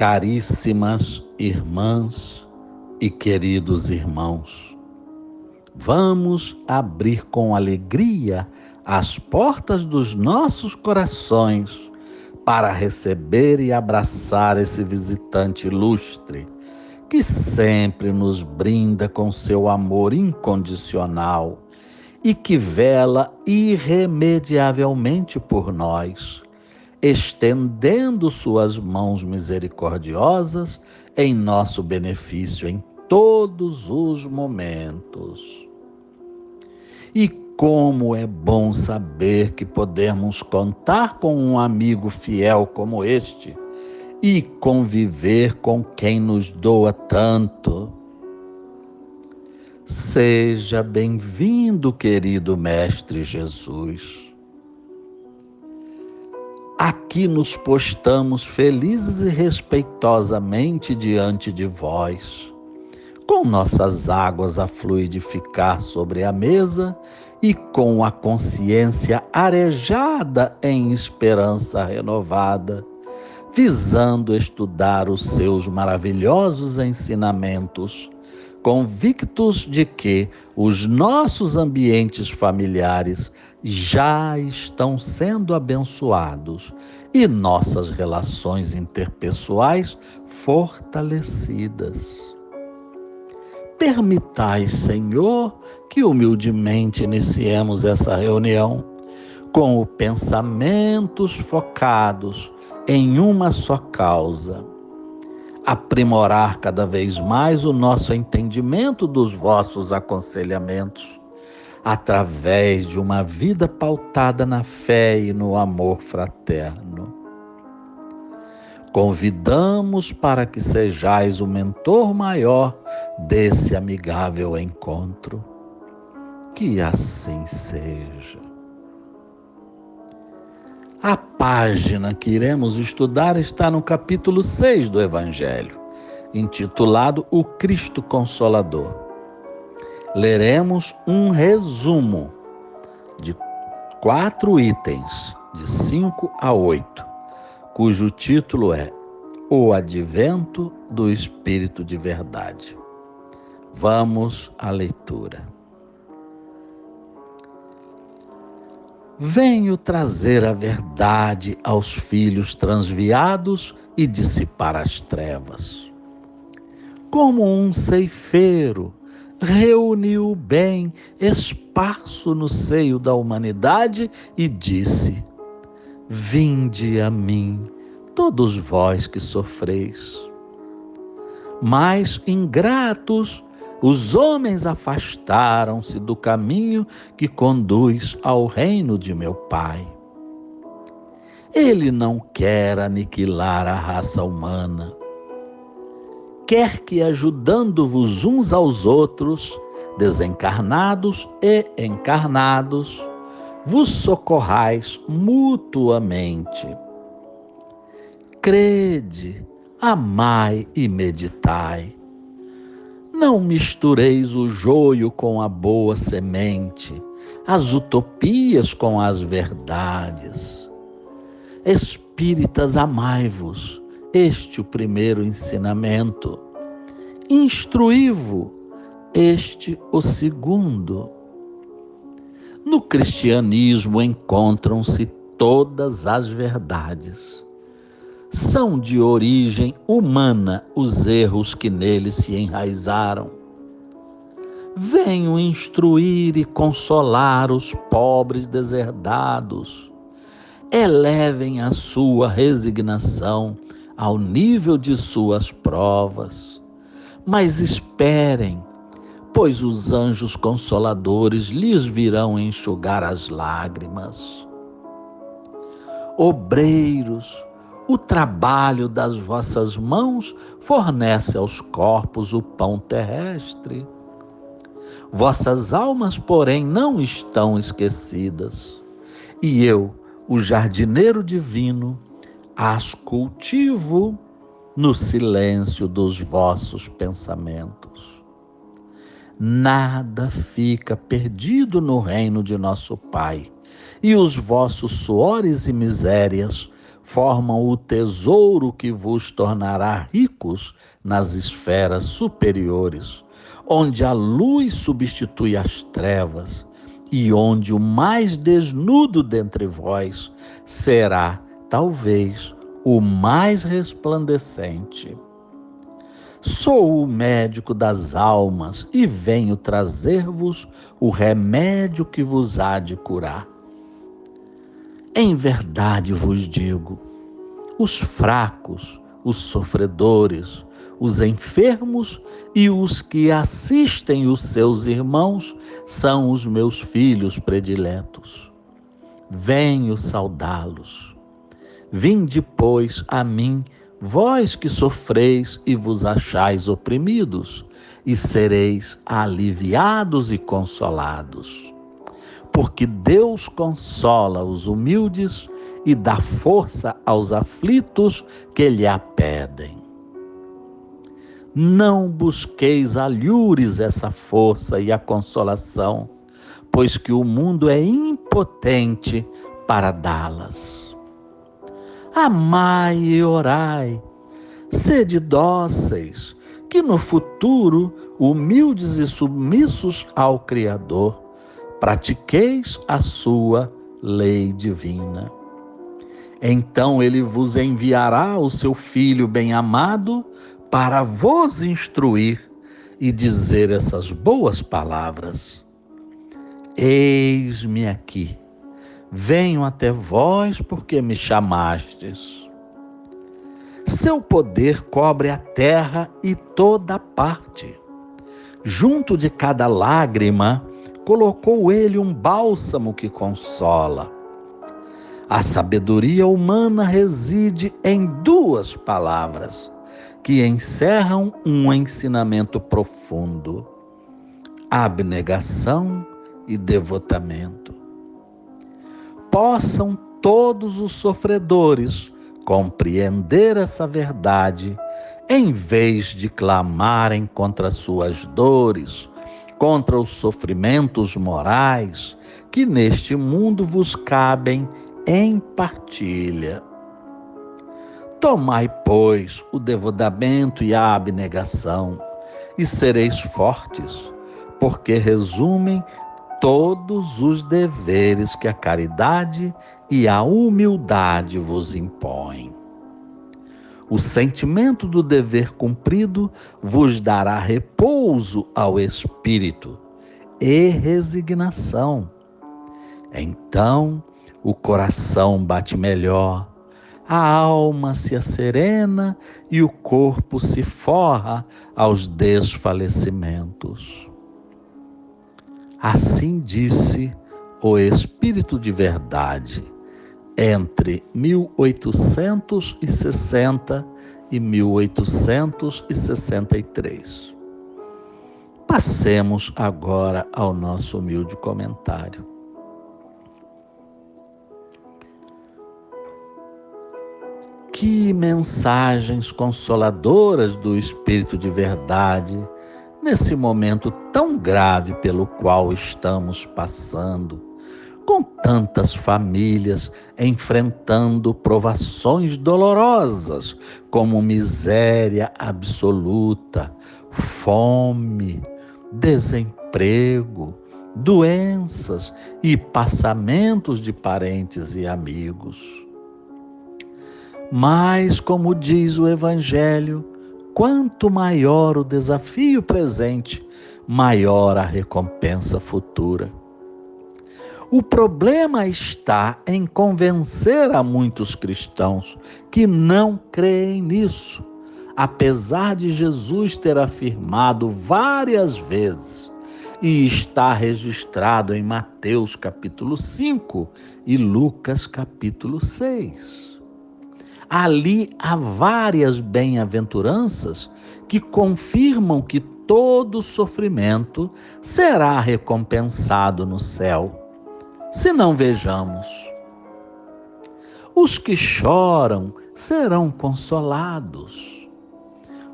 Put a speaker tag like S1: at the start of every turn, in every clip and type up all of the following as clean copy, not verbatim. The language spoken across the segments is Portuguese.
S1: Caríssimas irmãs e queridos irmãos, vamos abrir com alegria as portas dos nossos corações para receber e abraçar esse visitante ilustre que sempre nos brinda com seu amor incondicional e que vela irremediavelmente por nós, estendendo suas mãos misericordiosas em nosso benefício em todos os momentos. E como é bom saber que podemos contar com um amigo fiel como este e conviver com quem nos doa tanto. Seja bem-vindo, querido Mestre Jesus. Aqui nos postamos felizes e respeitosamente diante de vós, com nossas águas a fluidificar sobre a mesa e com a consciência arejada em esperança renovada, visando estudar os seus maravilhosos ensinamentos, convictos de que os nossos ambientes familiares já estão sendo abençoados e nossas relações interpessoais fortalecidas. Permitai, Senhor, que humildemente iniciemos essa reunião com os pensamentos focados em uma só causa: aprimorar cada vez mais o nosso entendimento dos vossos aconselhamentos, através de uma vida pautada na fé e no amor fraterno. Convidamos para que sejais o mentor maior desse amigável encontro. Que assim seja. A página que iremos estudar está no capítulo 6 do Evangelho, intitulado O Cristo Consolador. Leremos um resumo de 4 itens, de 5 a 8, cujo título é O Advento do Espírito de Verdade. Vamos à leitura. Venho trazer a verdade aos filhos transviados e dissipar as trevas. Como um ceifeiro reuniu o bem esparso no seio da humanidade e disse: Vinde a mim, todos vós que sofreis. Mas, ingratos, os homens afastaram-se do caminho que conduz ao reino de meu Pai. Ele não quer aniquilar a raça humana. Quer que, ajudando-vos uns aos outros, desencarnados e encarnados, vos socorrais mutuamente. Crede, amai e meditai. Não mistureis o joio com a boa semente, as utopias com as verdades. Espíritas, amai-vos, este o primeiro ensinamento. Instruí-vo, este o segundo. No cristianismo encontram-se todas as verdades. São de origem humana os erros que nele se enraizaram. Venho instruir e consolar os pobres deserdados. Elevem a sua resignação ao nível de suas provas. Mas esperem, pois os anjos consoladores lhes virão enxugar as lágrimas. Obreiros, o trabalho das vossas mãos fornece aos corpos o pão terrestre. Vossas almas, porém, não estão esquecidas. E eu, o jardineiro divino, as cultivo no silêncio dos vossos pensamentos. Nada fica perdido no reino de nosso Pai, e os vossos suores e misérias formam o tesouro que vos tornará ricos nas esferas superiores, onde a luz substitui as trevas e onde o mais desnudo dentre vós será, talvez, o mais resplandecente. Sou o médico das almas e venho trazer-vos o remédio que vos há de curar. Em verdade vos digo, os fracos, os sofredores, os enfermos e os que assistem os seus irmãos são os meus filhos prediletos. Venho saudá-los. Vinde, pois, a mim, vós que sofreis e vos achais oprimidos, e sereis aliviados e consolados. Porque Deus consola os humildes e dá força aos aflitos que lhe a pedem. Não busqueis alhures essa força e a consolação, pois que o mundo é impotente para dá-las. Amai e orai, sede dóceis, que no futuro, humildes e submissos ao Criador, pratiqueis a sua lei divina. Então ele vos enviará o seu Filho bem-amado para vos instruir e dizer essas boas palavras. Eis-me aqui, venho até vós porque me chamastes. Seu poder cobre a terra e toda parte. Junto de cada lágrima, colocou ele um bálsamo que consola. A sabedoria humana reside em duas palavras, que encerram um ensinamento profundo: abnegação e devotamento. Possam todos os sofredores compreender essa verdade, em vez de clamarem contra suas dores, contra os sofrimentos morais que neste mundo vos cabem em partilha. Tomai, pois, o devotamento e a abnegação, e sereis fortes, porque resumem todos os deveres que a caridade e a humildade vos impõem. O sentimento do dever cumprido vos dará repouso ao espírito e resignação. Então, o coração bate melhor, a alma se asserena e o corpo se forra aos desfalecimentos. Assim disse o Espírito de Verdade, entre 1860 e 1863. Passemos agora ao nosso humilde comentário. Que mensagens consoladoras do Espírito de Verdade nesse momento tão grave pelo qual estamos passando, com tantas famílias enfrentando provações dolorosas, como miséria absoluta, fome, desemprego, doenças e passamentos de parentes e amigos. Mas, como diz o Evangelho, quanto maior o desafio presente, maior a recompensa futura. O problema está em convencer a muitos cristãos que não creem nisso, apesar de Jesus ter afirmado várias vezes, e está registrado em Mateus capítulo 5 e Lucas capítulo 6. Ali há várias bem-aventuranças que confirmam que todo sofrimento será recompensado no céu. Se não, vejamos. Os que choram serão consolados.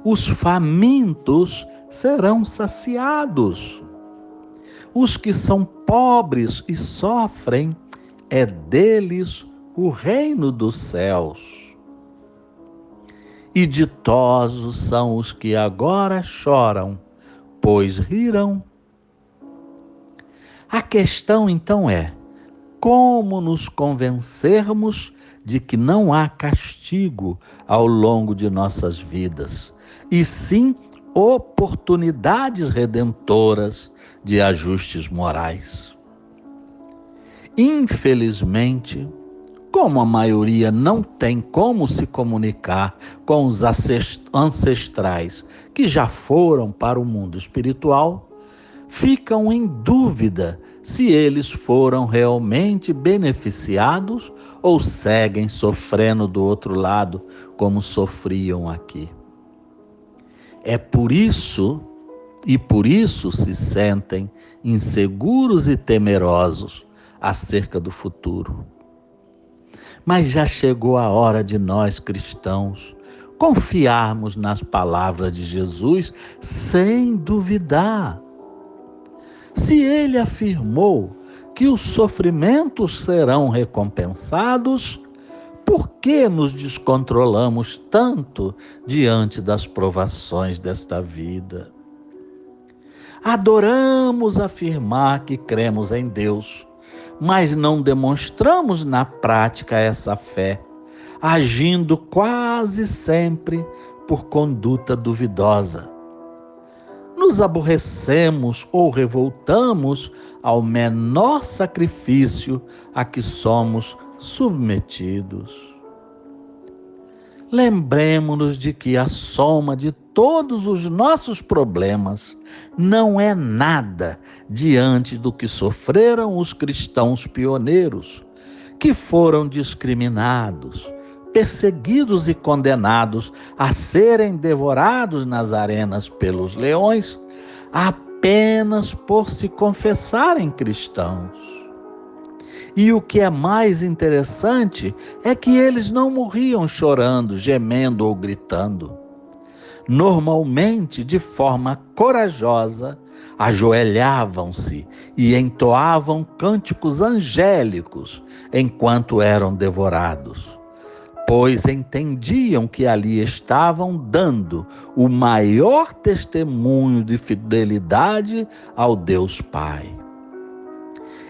S1: Os famintos serão saciados. Os que são pobres e sofrem, é deles o reino dos céus. E ditosos são os que agora choram, pois rirão. A questão então é: como nos convencermos de que não há castigo ao longo de nossas vidas, e sim oportunidades redentoras de ajustes morais? Infelizmente, como a maioria não tem como se comunicar com os ancestrais que já foram para o mundo espiritual, ficam em dúvida se eles foram realmente beneficiados ou seguem sofrendo do outro lado, como sofriam aqui. É por isso se sentem inseguros e temerosos acerca do futuro. Mas já chegou a hora de nós, cristãos, confiarmos nas palavras de Jesus sem duvidar. Se ele afirmou que os sofrimentos serão recompensados, por que nos descontrolamos tanto diante das provações desta vida? Adoramos afirmar que cremos em Deus, mas não demonstramos na prática essa fé, agindo quase sempre por conduta duvidosa. Nos aborrecemos ou revoltamos ao menor sacrifício a que somos submetidos. Lembremos-nos de que a soma de todos os nossos problemas não é nada diante do que sofreram os cristãos pioneiros, que foram discriminados, perseguidos e condenados a serem devorados nas arenas pelos leões, apenas por se confessarem cristãos. E o que é mais interessante é que eles não morriam chorando, gemendo ou gritando. Normalmente, de forma corajosa, ajoelhavam-se e entoavam cânticos angélicos enquanto eram devorados, pois entendiam que ali estavam dando o maior testemunho de fidelidade ao Deus Pai.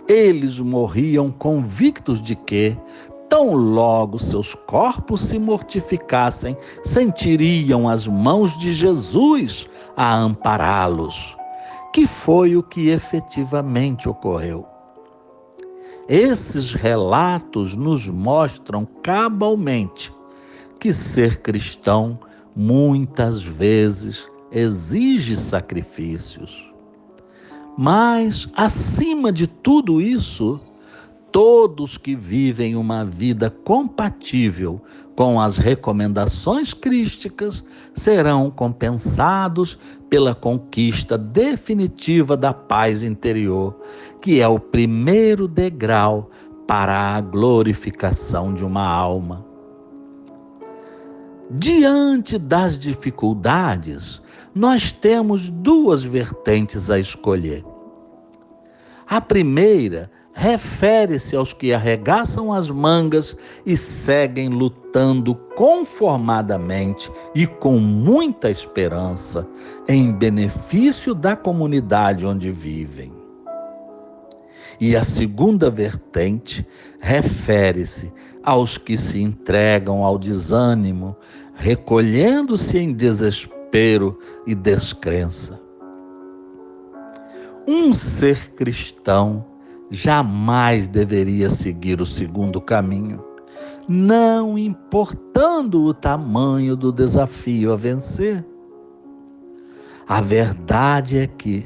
S1: Eles morriam convictos de que, tão logo seus corpos se mortificassem, sentiriam as mãos de Jesus a ampará-los, que foi o que efetivamente ocorreu. Esses relatos nos mostram cabalmente que ser cristão muitas vezes exige sacrifícios. Mas, acima de tudo isso, todos que vivem uma vida compatível com as recomendações crísticas serão compensados pela conquista definitiva da paz interior, que é o primeiro degrau para a glorificação de uma alma. Diante das dificuldades, nós temos duas vertentes a escolher. A primeira refere-se aos que arregaçam as mangas e seguem lutando conformadamente e com muita esperança em benefício da comunidade onde vivem. E a segunda vertente refere-se aos que se entregam ao desânimo, recolhendo-se em desespero e descrença. Um ser cristão jamais deveria seguir o segundo caminho, não importando o tamanho do desafio a vencer. A verdade é que,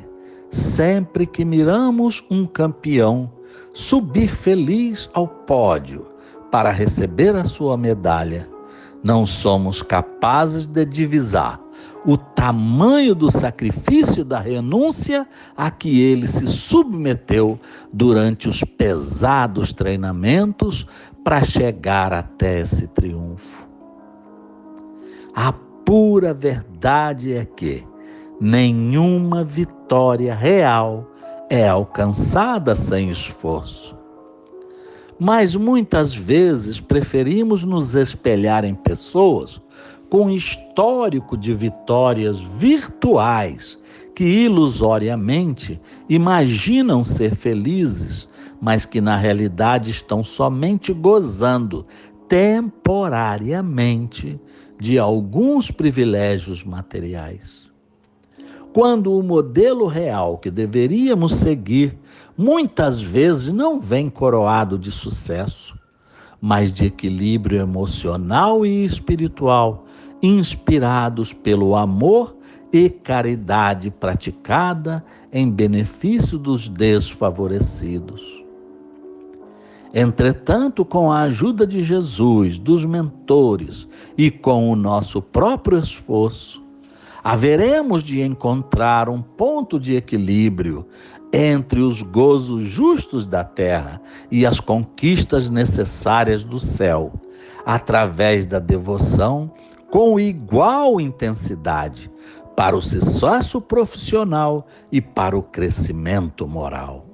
S1: sempre que miramos um campeão subir feliz ao pódio para receber a sua medalha, não somos capazes de divisar o tamanho do sacrifício e da renúncia a que ele se submeteu durante os pesados treinamentos para chegar até esse triunfo. A pura verdade é que nenhuma vitória real é alcançada sem esforço. mas muitas vezes preferimos nos espelhar em pessoas com histórico de vitórias virtuais que ilusoriamente imaginam ser felizes, mas que na realidade estão somente gozando temporariamente de alguns privilégios materiais. Quando o modelo real que deveríamos seguir muitas vezes não vem coroado de sucesso, mas de equilíbrio emocional e espiritual, inspirados pelo amor e caridade praticada em benefício dos desfavorecidos. Entretanto, com a ajuda de Jesus, dos mentores e com o nosso próprio esforço, haveremos de encontrar um ponto de equilíbrio entre os gozos justos da terra e as conquistas necessárias do céu, através da devoção com igual intensidade para o sucesso profissional e para o crescimento moral.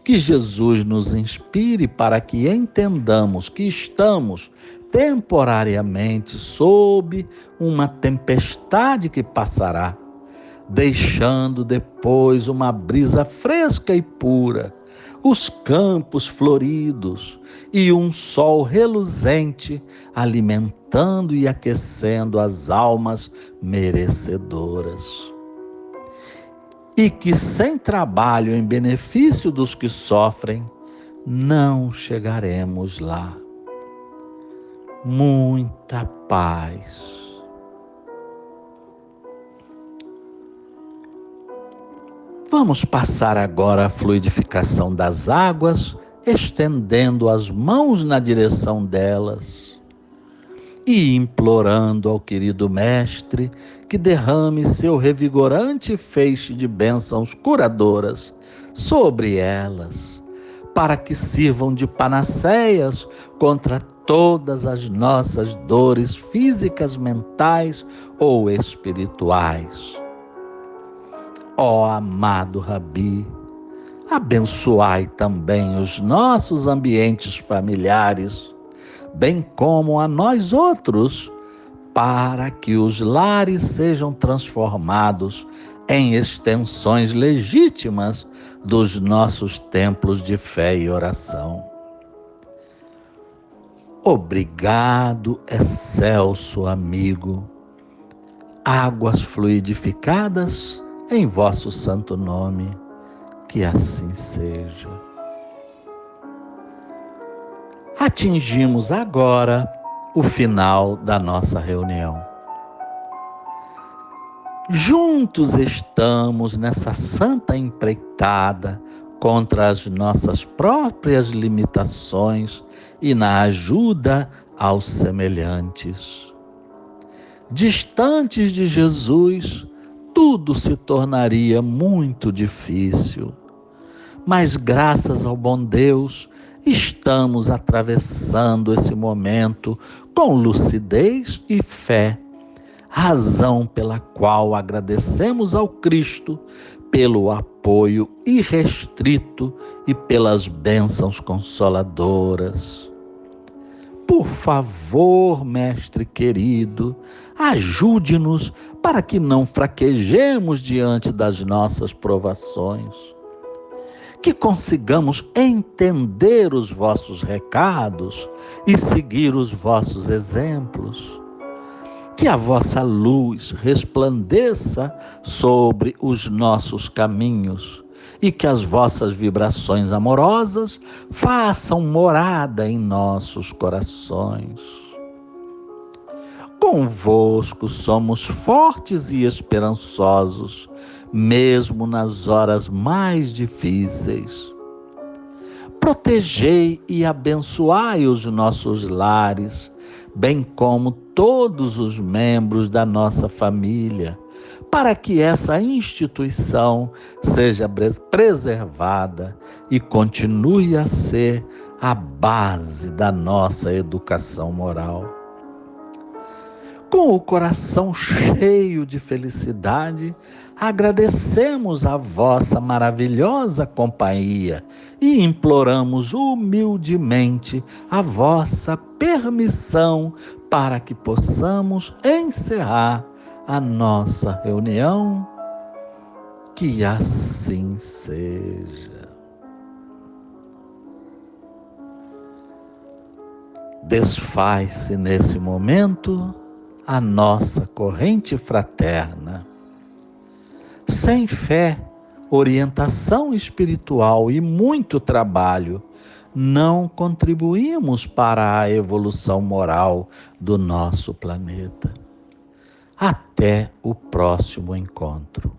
S1: Que Jesus nos inspire para que entendamos que estamos temporariamente sob uma tempestade que passará, deixando depois uma brisa fresca e pura, os campos floridos e um sol reluzente alimentando e aquecendo as almas merecedoras. E que sem trabalho em benefício dos que sofrem, não chegaremos lá. Muita paz. Vamos passar agora a fluidificação das águas, estendendo as mãos na direção delas e implorando ao querido Mestre que derrame seu revigorante feixe de bênçãos curadoras sobre elas, para que sirvam de panaceias contra todas as nossas dores físicas, mentais ou espirituais. Ó amado Rabi, abençoai também os nossos ambientes familiares, bem como a nós outros, para que os lares sejam transformados em extensões legítimas dos nossos templos de fé e oração. Obrigado, excelso amigo, águas fluidificadas em vosso santo nome, que assim seja. Atingimos agora o final da nossa reunião. Juntos estamos nessa santa empreitada contra as nossas próprias limitações e na ajuda aos semelhantes. Distantes de Jesus, tudo se tornaria muito difícil. Mas graças ao bom Deus, estamos atravessando esse momento com lucidez e fé, razão pela qual agradecemos ao Cristo pelo apoio irrestrito e pelas bênçãos consoladoras. Por favor, Mestre querido, ajude-nos para que não fraquejemos diante das nossas provações. Que consigamos entender os vossos recados e seguir os vossos exemplos. Que a vossa luz resplandeça sobre os nossos caminhos e que as vossas vibrações amorosas façam morada em nossos corações. Convosco somos fortes e esperançosos, mesmo nas horas mais difíceis. Protegei e abençoai os nossos lares, bem como todos os membros da nossa família, para que essa instituição seja preservada e continue a ser a base da nossa educação moral. Com o coração cheio de felicidade, agradecemos a vossa maravilhosa companhia e imploramos humildemente a vossa permissão para que possamos encerrar a nossa reunião. Que assim seja. Desfaz-se nesse momento a nossa corrente fraterna. Sem fé, orientação espiritual e muito trabalho, não contribuímos para a evolução moral do nosso planeta. Até o próximo encontro.